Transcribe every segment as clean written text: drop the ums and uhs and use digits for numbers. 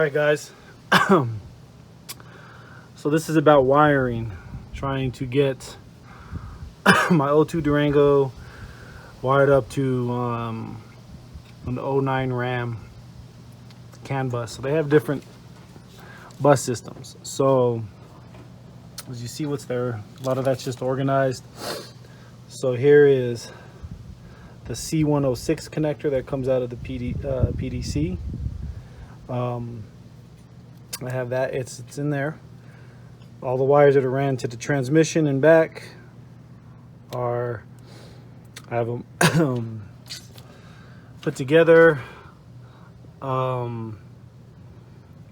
right, guys. So this is about wiring, trying to get my O2 Durango wired up to an 09 Ram CAN bus. So they have different bus systems. So as you see what's there, a lot of that's just organized. So here is the C106 connector that comes out of the PDC. I have that, it's in there. All the wires that are ran to the transmission and back are, I have them put together.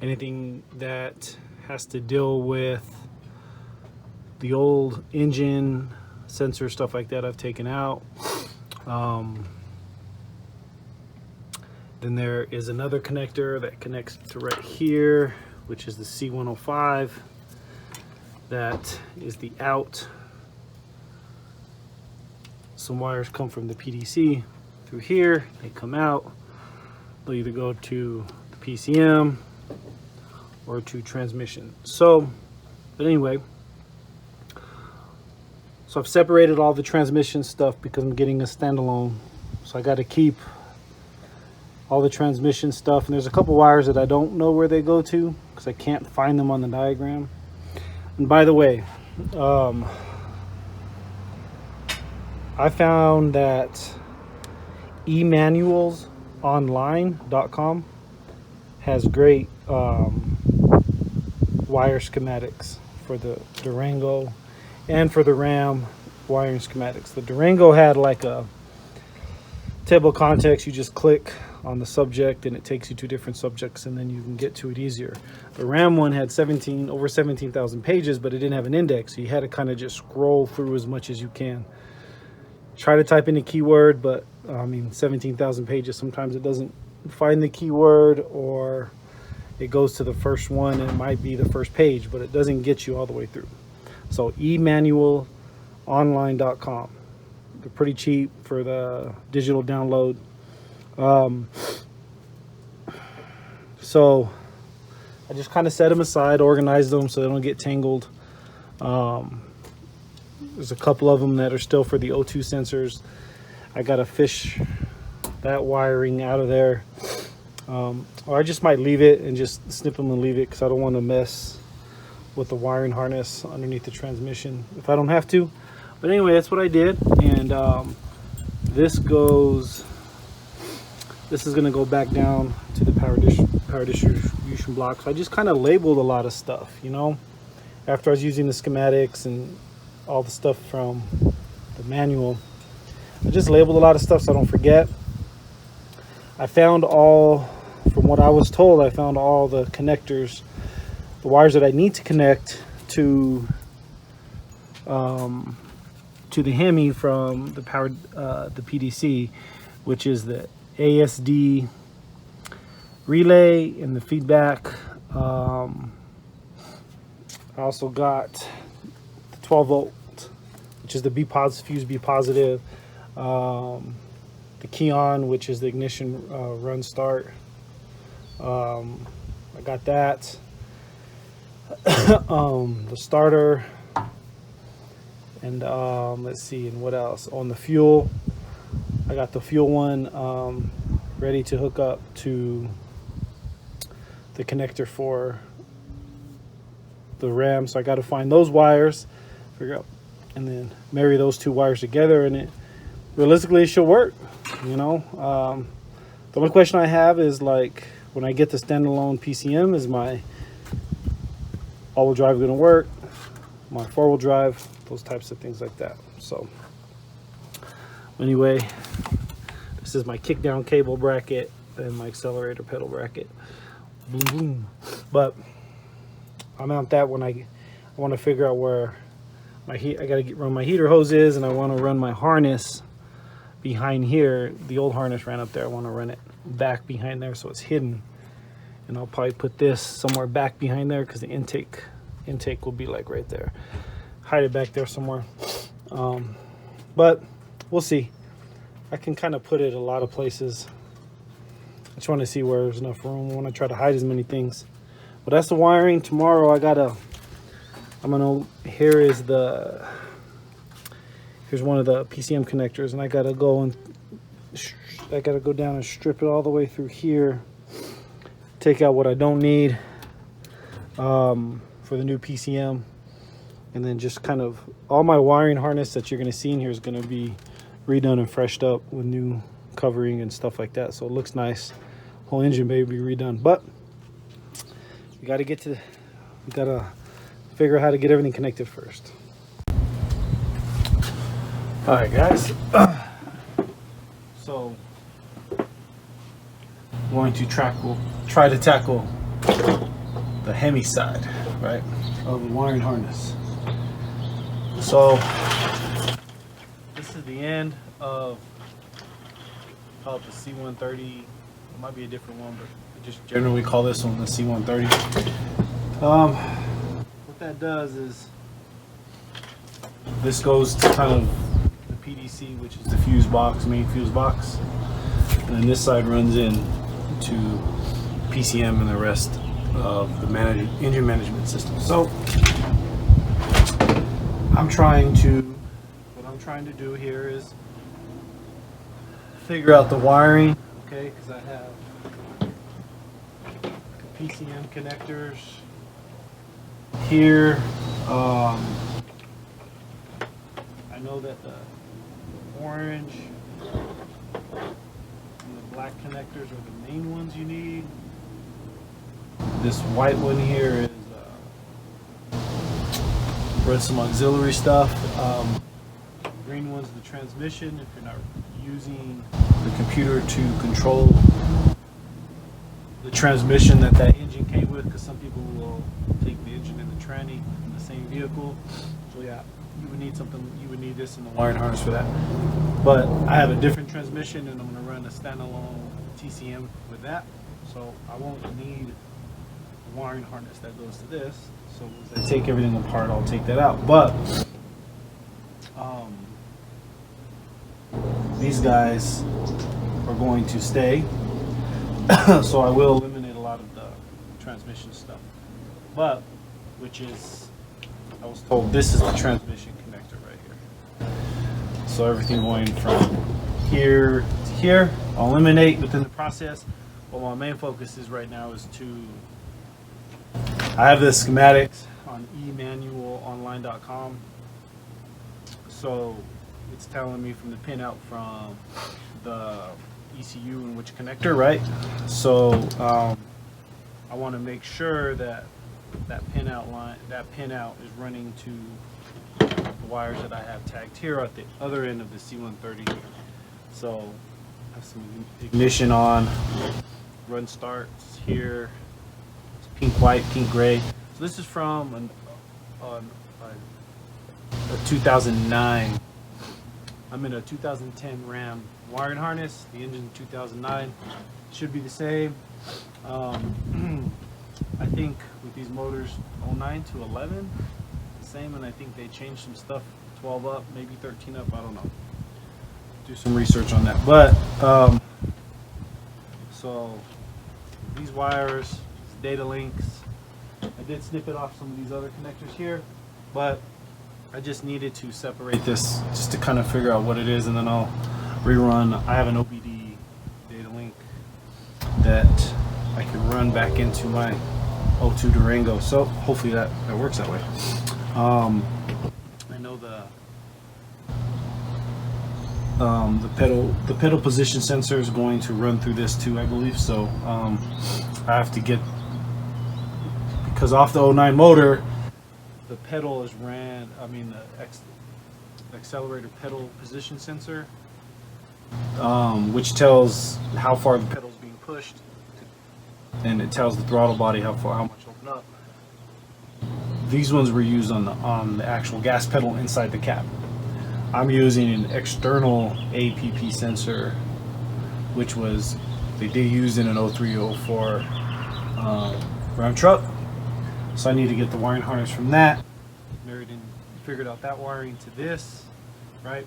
Anything that has to deal with the old engine sensor stuff like that I've taken out. Then there is another connector that connects to right here, which is the C105. That is the out. Some wires come from the PDC through here, they come out. They'll either go to the PCM or to transmission. So, but anyway, so I've separated all the transmission stuff because I'm getting a standalone. So I got to keep all the transmission stuff, and there's a couple wires that I don't know where they go to because I can't find them on the diagram. And by the way, I found that emanualsonline.com has great wire schematics for the Durango and for the Ram wiring schematics. The Durango had like a table of contents. You just click on the subject and it takes you to different subjects, and then you can get to it easier. The Ram one had over 17,000 pages, but it didn't have an index, so you had to kind of just scroll through as much as you can. Try to type in a keyword, but I mean 17,000 pages, sometimes it doesn't find the keyword, or it goes to the first one and it might be the first page, but it doesn't get you all the way through. So emanualsonline.com, they're pretty cheap for the digital download. So I just kind of set them aside, organize them so they don't get tangled. There's a couple of them that are still for the O2 sensors. I gotta fish that wiring out of there, or I just might leave it and just snip them and leave it because I don't want to mess with the wiring harness underneath the transmission if I don't have to. But anyway, that's what I did. And this is going to go back down to the power distribution block. So I just kind of labeled a lot of stuff, you know, after I was using the schematics and all the stuff from the manual. I just labeled a lot of stuff so I don't forget. I found from what I was told, I found all the connectors, the wires that I need to connect to the Hemi from the PDC, which is the ASD relay and the feedback. I also got the 12 volt, which is the fuse B positive, the key on, which is the ignition run start. I got that. The starter, and let's see, and what else on the fuel. I got the fuel one ready to hook up to the connector for the Ram. So I got to find those wires, figure out, and then marry those two wires together, and it realistically should work, you know. The only question I have is, like, when I get the standalone PCM, is my all-wheel drive going to work, my four-wheel drive, those types of things like that. So anyway, this is my kick down cable bracket and my accelerator pedal bracket. Boom, boom. But I mount that when I want to figure out where my I got to run my heater hose is, and I want to run my harness behind here. The old harness ran up there. I want to run it back behind there so it's hidden, and I'll probably put this somewhere back behind there because the intake will be like right there. Hide it back there somewhere. But we'll see. I can kind of put it a lot of places. I just want to see where there's enough room. I want to try to hide as many things. But that's the wiring. Tomorrow here's one of the PCM connectors, and I gotta go down and strip it all the way through here, take out what I don't need for the new PCM, and then just kind of all my wiring harness that you're gonna see in here is gonna be redone and freshed up with new covering and stuff like that, so it looks nice. Whole engine bay will be redone, but we gotta figure out how to get everything connected first. All right, guys. So I'm going to try to tackle the Hemi side, right, of the wiring harness. So this is the end of, call it the C130. It might be a different one, but we just generally call this one the C130. What that does is this goes to kind of the PDC, which is the fuse box, main fuse box, and then this side runs in to PCM and the rest of the engine management system. So what I'm trying to do here is figure out the wiring, okay, because I have PCM connectors here. I know that the orange and the black connectors are the main ones you need. This white one here is run some auxiliary stuff. The green one's the transmission if you're not using the computer to control the transmission that engine came with, because some people will take the engine and the tranny in the same vehicle. So yeah, you would need this in the wiring harness for that. But I have a different transmission, and I'm going to run a standalone TCM with that, so I won't need a wiring harness that goes to this. So as I take everything apart, I'll take that out. But these guys are going to stay, so I will eliminate a lot of the transmission stuff. But which is, I was told this is the transmission connector right here. So everything going from here to here, I'll eliminate within the process. But my main focus is right now is I have the schematics on emanualonline.com. So it's telling me from the pinout from the ECU and which connector, right? So I want to make sure that pinout is running to the wires that I have tagged here at the other end of the C130. So I have some ignition on, run starts here, it's pink, white, pink, gray. So this is from a 2009. I'm in a 2010 Ram wiring harness. The engine 2009 should be the same. I think with these motors 09 to 11, the same, and I think they changed some stuff, 12 up, maybe 13 up, I don't know. Do some research on that. But so these wires, data links. I did snip it off some of these other connectors here, but I just needed to separate this just to kind of figure out what it is, and then I'll rerun. I have an OBD data link that I can run back into my 02 Durango, so hopefully that works that way. I know the pedal position sensor is going to run through this too, I believe. So I have to get, because off the 09 motor, the pedal is ran. I mean the accelerator pedal position sensor, which tells how far the pedal is being pushed, and it tells the throttle body how much to open up. These ones were used on the actual gas pedal inside the cab. I'm using an external APP sensor, which they did use in an 0304 Ram truck. So I need to get the wiring harness from that. Married and figured out that wiring to this, right?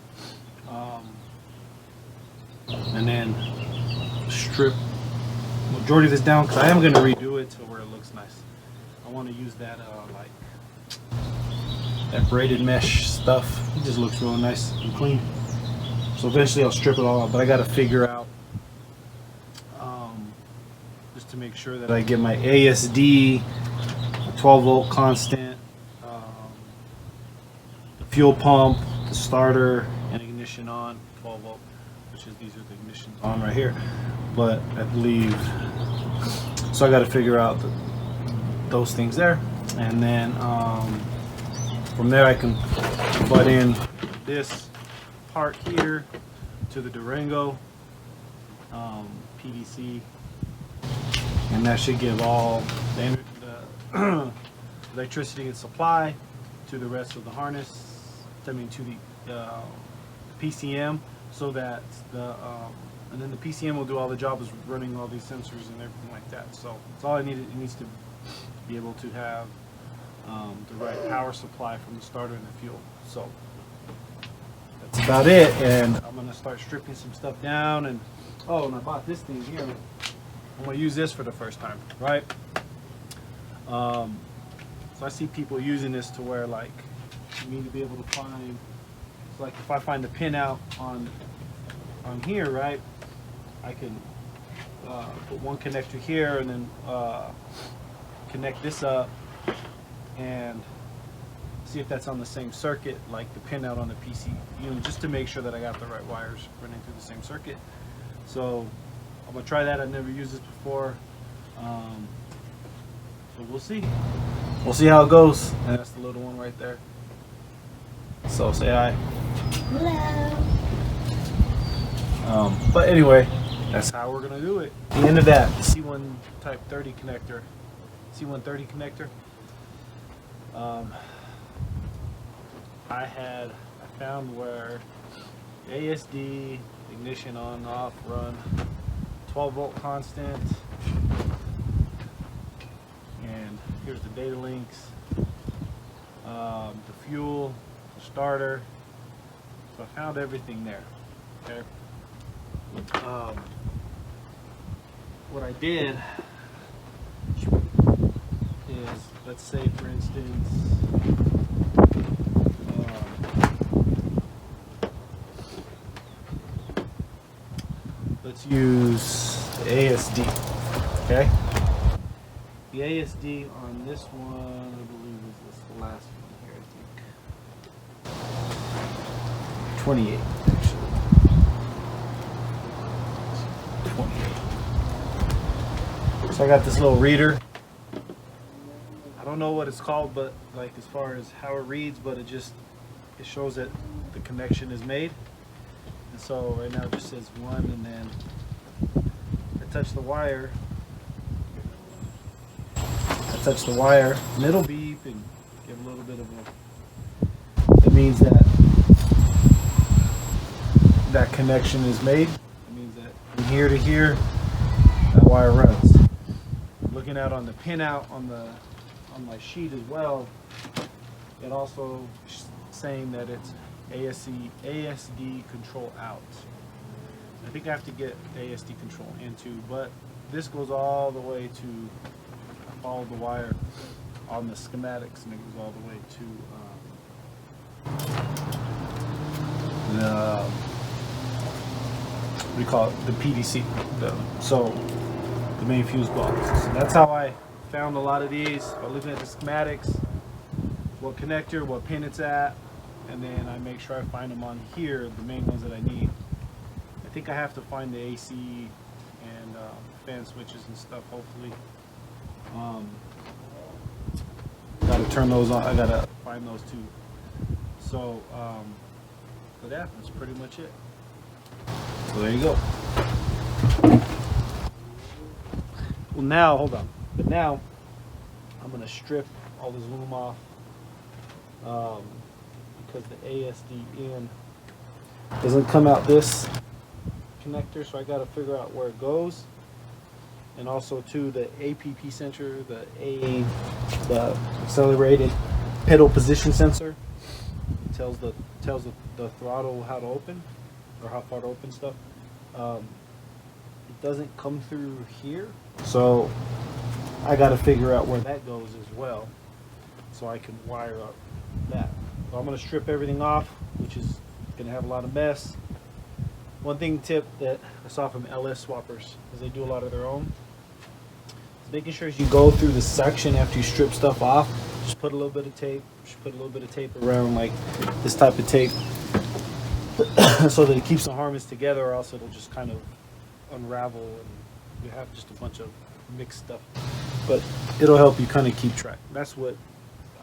And then strip majority of this down because I am going to redo it to where it looks nice. I want to use that like that braided mesh stuff. It just looks real nice and clean. So eventually I'll strip it all out, but I got to figure out just to make sure that I get my ASD, 12 volt constant, the fuel pump, the starter, and ignition on 12 volt, which is these are the ignitions on right here. But I believe so. I got to figure out those things there, and then from there I can butt in this part here to the Durango PVC, and that should give all the electricity and supply to the rest of the harness. I mean to the PCM, so that and then the PCM will do all the job is running all these sensors and everything like that. So it's all I need. It needs to be able to have the right power supply from the starter and the fuel. So that's about it. And I'm gonna start stripping some stuff down. And oh, and I bought this thing here. I'm gonna use this for the first time, right? So I see people using this to where like you need to be able to find. It's like if I find the pin out on here, right? I can put one connector here and then connect this up and see if that's on the same circuit like the pin out on the PC, you know, just to make sure that I got the right wires running through the same circuit. So I'm gonna try that. I've never used this before, so we'll see how it goes. And that's the little one right there. So say hi. Hello. But anyway, that's how we're gonna do it. At the end of that, the C1 type 30 connector, C130 connector. I found where ASD, ignition on, off, run, 12 volt constant, and here's the data links, the fuel, the starter. So I found everything there. Okay. What I did is, let's say for instance, let's use the ASD, okay? The ASD on this one, I believe is this last one here, I think. 28, actually. 28. So I got this little reader. I don't know what it's called, but like as far as how it reads, but it shows that the connection is made. And so right now it just says 1, and then I touch the wire. And it'll beep and give a little bit of a. It means that that connection is made. It means that from here to here, that wire runs. Looking out on the pin out on my sheet as well, it also saying that it's ASD control out. I think I have to get ASD control into, but this goes all the way to, follow the wire on the schematics, and it goes all the way to the, what do you call it, the PDC, so the main fuse box. So that's how I found a lot of these, by looking at the schematics, what connector, what pin it's at, and then I make sure I find them on here, the main ones that I need. I think I have to find the AC and fan switches and stuff, hopefully. Gotta turn those on, I gotta find those too. So, but yeah, that's pretty much it. So there you go. Well now, hold on. But now, I'm gonna strip all this loom off, because the ASD in doesn't come out this connector, so I gotta figure out where it goes. And also too, the APP sensor, the accelerated pedal position sensor, tells the throttle how to open, or how far to open stuff. it doesn't come through here. So I got to figure out where that goes as well, so I can wire up that. So I'm going to strip everything off, which is going to have a lot of mess. One tip that I saw from LS swappers, because they do a lot of their own, is making sure as you go through the section after you strip stuff off, just put a little bit of tape, around, like this type of tape, so that it keeps the harness together, or else it'll just kind of unravel and you have just a bunch of mixed stuff. But it'll help you kind of keep track. That's what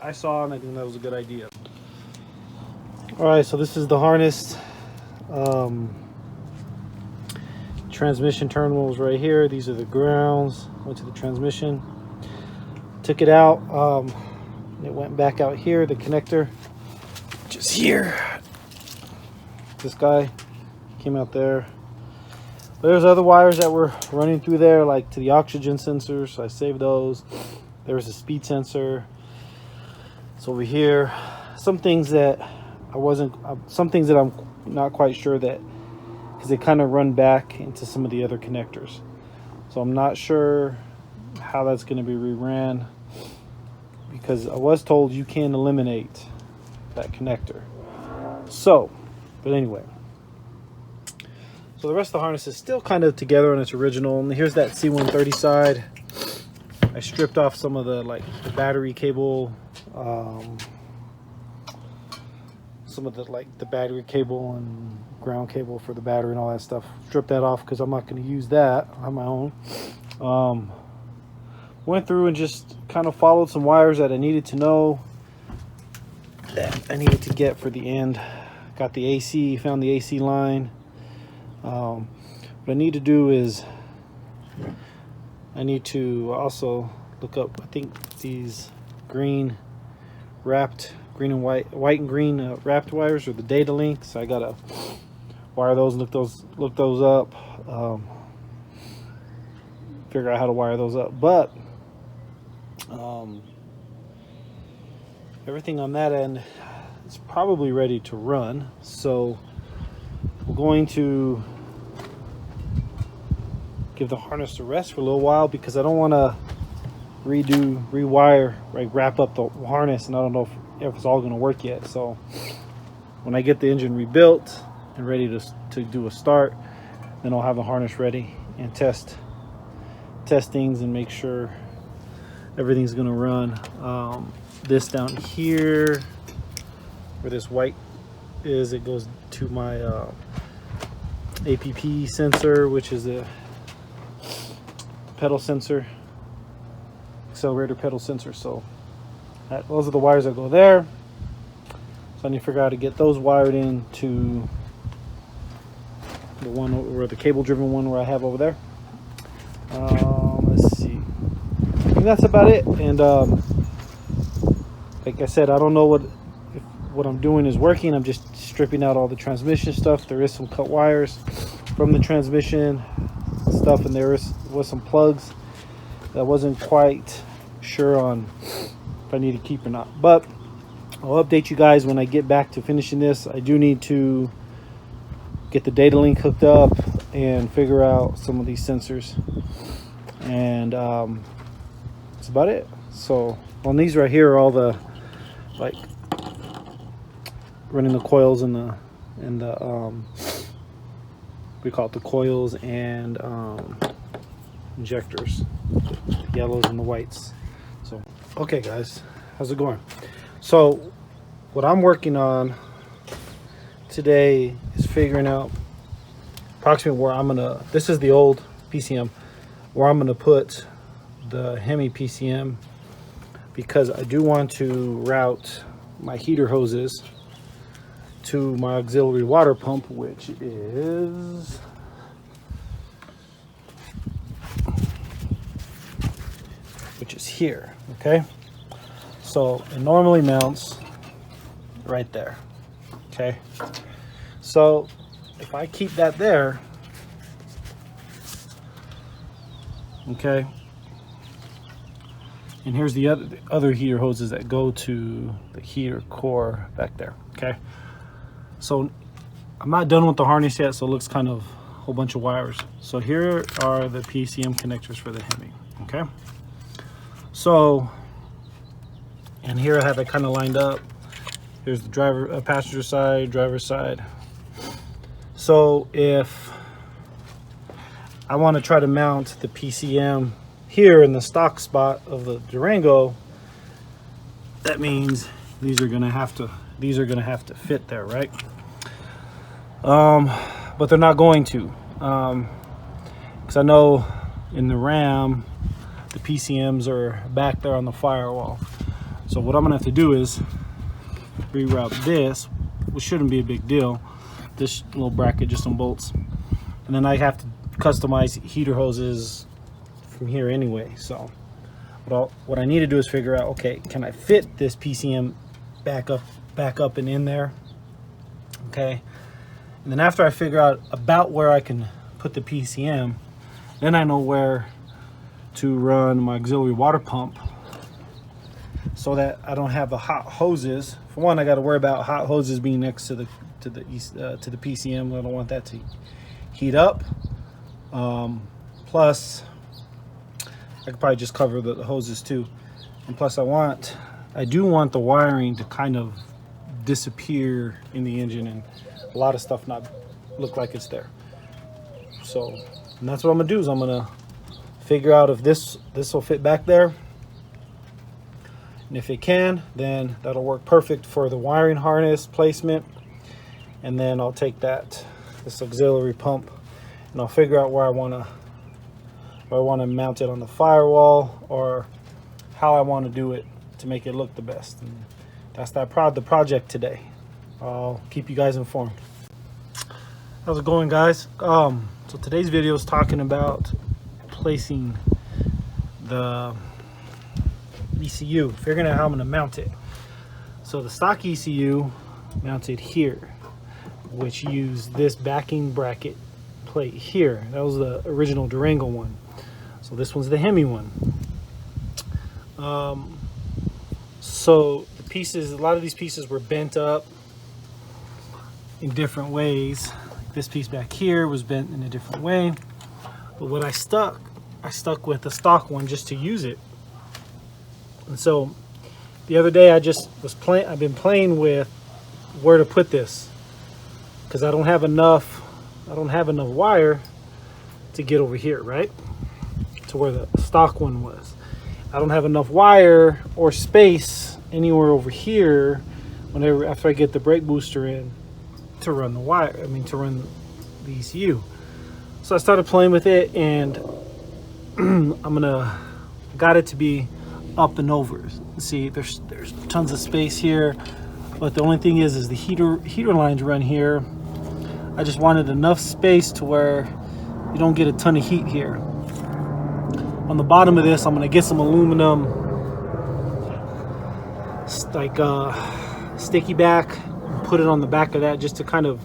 I saw, and I think that was a good idea. All right, so this is the harness. Transmission terminals right here. These are the grounds. Went to the transmission, took it out. It went back out here. The connector, just here. This guy came out there. There's other wires that were running through there, like to the oxygen sensors. So I saved those. There was a speed sensor. It's over here. Some things that I'm not quite sure that, because they kind of run back into some of the other connectors. So I'm not sure how that's going to be reran, because I was told you can eliminate that connector. So, but anyway. So the rest of the harness is still kind of together on its original. And here's that C130 side. I stripped off some of the the battery cable, some of the battery cable and ground cable for the battery and all that stuff. Stripped that off because I'm not going to use that on my own. Went through and just kind of followed some wires that I needed to know, that I needed to get for the end. Got the AC, found the AC line. What I need to do is I need to also look up, I think, these green and white and green wrapped wires, or the data link. So I gotta wire those and look those up, figure out how to wire those up. But everything on that end is probably ready to run. So we're going to give the harness a rest for a little while, because I don't want to rewire, wrap up the harness, and I don't know if it's all going to work yet. So when I get the engine rebuilt and ready to do a start, then I'll have the harness ready and test things and make sure everything's going to run. This down here, where this white is, it goes to my APP sensor, which is a pedal sensor, accelerator pedal sensor. So those are the wires that go there. So I need to figure out how to get those wired into the one, or the cable driven one where I have over there. Let's see, I think that's about it. And like I said, I don't know if what I'm doing is working. I'm just stripping out all the transmission stuff. There is some cut wires from the transmission stuff, and there was some plugs that I wasn't quite sure on if I need to keep or not. But I'll update you guys when I get back to finishing this. I do need to get the data link hooked up and figure out some of these sensors, and that's about it. So on these right here are all the running the coils and the we call it the coils and injectors, the yellows and the whites. So okay guys, how's it going? So what I'm working on today is figuring out approximately where I'm gonna, this is the old PCM, where I'm gonna put the Hemi PCM, because I do want to route my heater hoses to my auxiliary water pump, which is here. Okay, so it normally mounts right there. Okay, so if I keep that there, okay, and here's the other heater hoses that go to the heater core back there. Okay, so I'm not done with the harness yet, so it looks kind of whole bunch of wires. So here are the PCM connectors for the Hemi. Okay, so, and here I have it kind of lined up. Here's the passenger side, driver's side. So if I want to try to mount the PCM here in the stock spot of the Durango, that means these are gonna have to fit there, right? But they're not going to, because I know in the Ram the PCMs are back there on the firewall. So what I'm gonna have to do is reroute this, which shouldn't be a big deal, this little bracket, just some bolts, and then I have to customize heater hoses from here anyway. So what I need to do is figure out, okay, can I fit this PCM back up and in there? Okay, and then after I figure out about where I can put the PCM, then I know where to run my auxiliary water pump so that I don't have the hot hoses. For one, I got to worry about hot hoses being next to the PCM. I don't want that to heat up. Plus, I could probably just cover the hoses too. And plus, I do want the wiring to kind of disappear in the engine and a lot of stuff not look like it's there. So, and that's what I'm gonna do, is I'm gonna figure out if this will fit back there. And if it can, then that'll work perfect for the wiring harness placement. And then I'll take this auxiliary pump, and I'll figure out where I want to mount it on the firewall, or how I want to do it to make it look the best. And that's the project today. I'll keep you guys informed. How's it going, guys? So today's video is talking about placing the ECU, figuring out how I'm going to mount it. So the stock ECU mounted here, which used this backing bracket plate here. That was the original Durango one. So this one's the Hemi one. So the pieces, a lot of these pieces were bent up in different ways. This piece back here was bent in a different way. But what I stuck with the stock one just to use it. And so the other day I've been playing with where to put this, because I don't have enough wire to get over here, right? To where the stock one was. I don't have enough wire or space anywhere over here after I get the brake booster in to run to run the ECU. So I started playing with it, and got it to be up and over. See, there's tons of space here, but the only thing is the heater lines run here. I just wanted enough space to where you don't get a ton of heat here. On the bottom of this, I'm gonna get some aluminum sticky back and put it on the back of that, just to kind of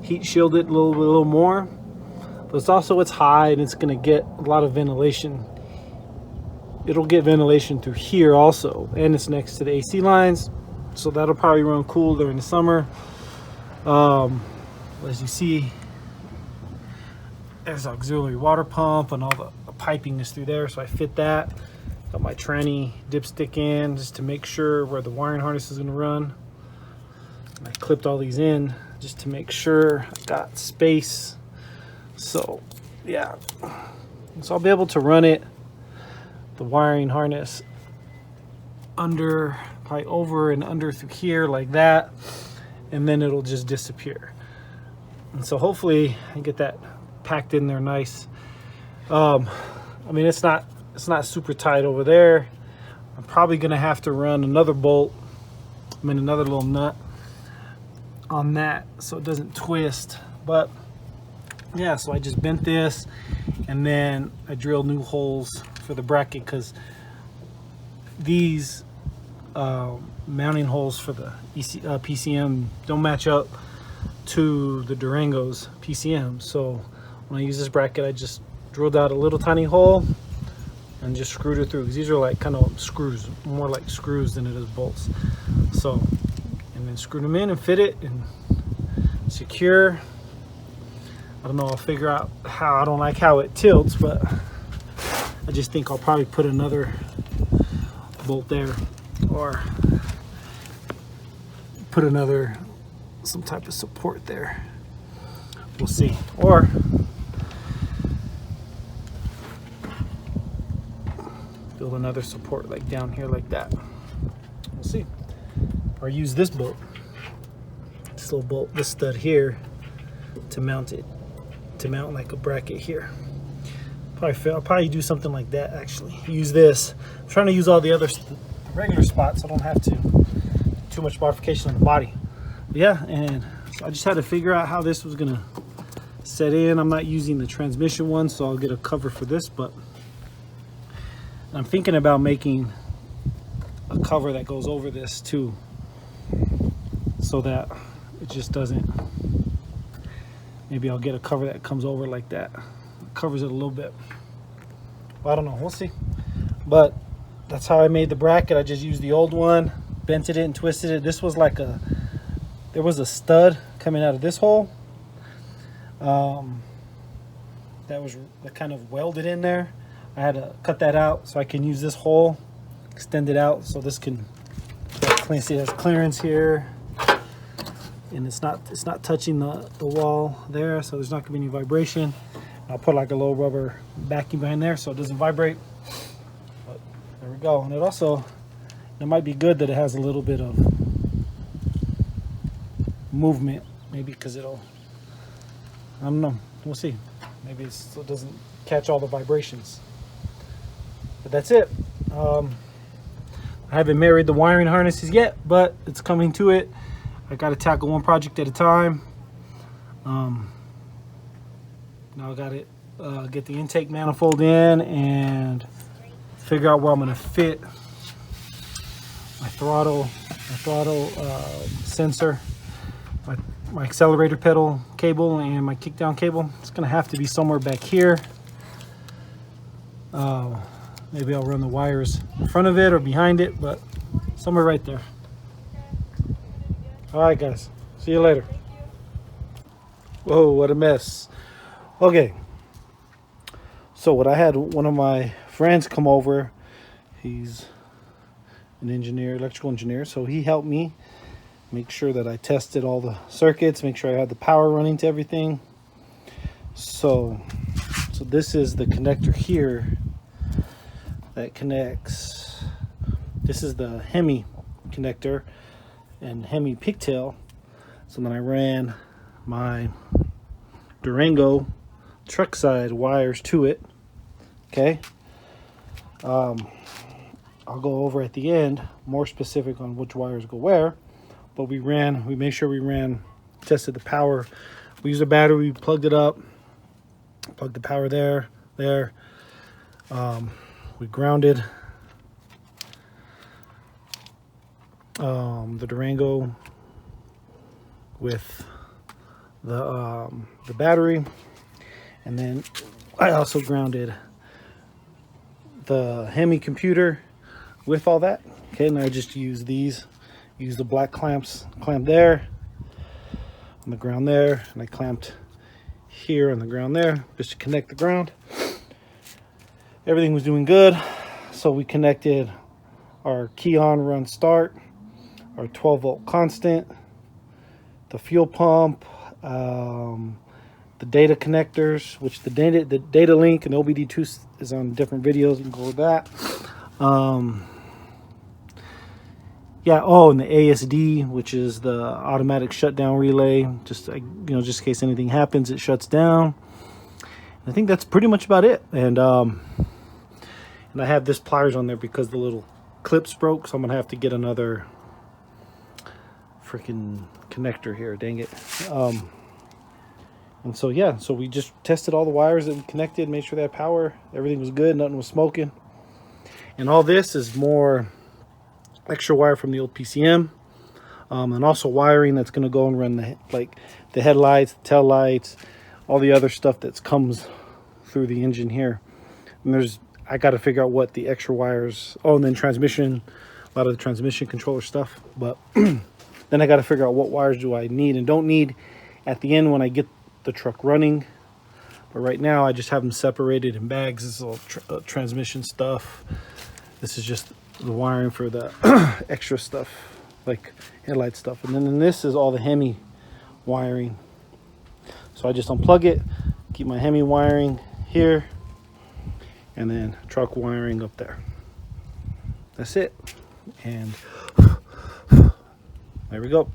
heat shield it a little more. But it's high, and it's gonna get a lot of ventilation. It'll get ventilation through here also, and it's next to the AC lines, so that'll probably run cool during the summer. As you see, there's auxiliary water pump, and all the piping is through there, so I fit that. Got my tranny dipstick in just to make sure where the wiring harness is going to run. And I clipped all these in just to make sure I got space. So yeah, so I'll be able to run it, the wiring harness, probably over and under through here like that, and then it'll just disappear. And so hopefully I get that packed in there nice. I mean, it's not super tight over there. I'm probably gonna have to run another bolt, another little nut on that so it doesn't twist. But yeah, so I just bent this, and then I drilled new holes for the bracket, because these mounting holes for the PCM don't match up to the Durango's PCM. So when I use this bracket, I just drilled out a little tiny hole and just screwed it through, because these are like kind of screws, more like screws than it is bolts. So, and then screwed them in and fit it and secure. I don't know, I'll figure out how. I don't like how it tilts, but I just think I'll probably put another bolt there, or put some type of support there. We'll see. Or build another support like down here like that. We'll see. Or use this bolt, this little bolt, this stud here, to mount it, to mount like a bracket here. I'll probably do something like that actually. Use this. I'm trying to use all the other regular spots so I don't have too much modification on the body. But yeah, and so I just had to figure out how this was gonna set in. I'm not using the transmission one, so I'll get a cover for this, but I'm thinking about making a cover that goes over this too, so that it just doesn't, maybe I'll get a cover that comes over like that, covers it a little bit. Well, I don't know, we'll see. But that's how I made the bracket. I just used the old one, bented it and twisted it. This was like there was a stud coming out of this hole that was kind of welded in there. I had to cut that out so I can use this hole, extend it out so this can, see, it has clearance here, and it's not touching the wall there, so there's not gonna be any vibration. I'll put like a little rubber backing behind there so it doesn't vibrate. But there we go. And it might be good that it has a little bit of movement, maybe because I don't know, we'll see. Maybe it doesn't catch all the vibrations. But that's it. I haven't married the wiring harnesses yet, but it's coming to it. I got to tackle one project at a time. Now I got to get the intake manifold in and figure out where I'm going to fit my throttle sensor, my accelerator pedal cable, and my kickdown cable. It's going to have to be somewhere back here. Maybe I'll run the wires in front of it or behind it, but somewhere right there. All right, guys. See you later. Whoa, what a mess. Okay. So what I had one of my friends come over. He's an engineer, electrical engineer. So he helped me make sure that I tested all the circuits, make sure I had the power running to everything. So this is the connector here that connects. This is the Hemi connector and Hemi pigtail. So then I ran my Durango truck side wires to it. Okay. I'll go over at the end more specific on which wires go where, but we made sure we tested the power. We used a battery, we plugged it up, plugged the power there. We grounded the Durango with the battery, and then I also grounded the Hemi computer with all that. Okay, and I just use the black clamp there on the ground there, and I clamped here on the ground there just to connect the ground. Everything was doing good, so we connected our key on run start, our 12-volt constant, the fuel pump, the data connectors, which the data link and the OBD2 is on different videos. You can go with that. Yeah. Oh, and the ASD, which is the automatic shutdown relay. Just just in case anything happens, it shuts down. I think that's pretty much about it. And I have this pliers on there because the little clips broke, so I'm gonna have to get another freaking connector here. Dang it. And so yeah, so we just tested all the wires that we connected, made sure they had power, everything was good, nothing was smoking. And all this is more extra wire from the old PCM, and also wiring that's going to go and run the headlights, the tail lights, all the other stuff that comes through the engine here. And I got to figure out what the extra wires, and then transmission, a lot of the transmission controller stuff. But then I got to figure out what wires do I need and don't need at the end when I get the truck running. But right now I just have them separated in bags. This is all transmission stuff. This is just the wiring for the extra stuff, like headlight stuff. And then this is all the Hemi wiring. So I just unplug it, keep my Hemi wiring here, and then truck wiring up there. That's it. And there we go.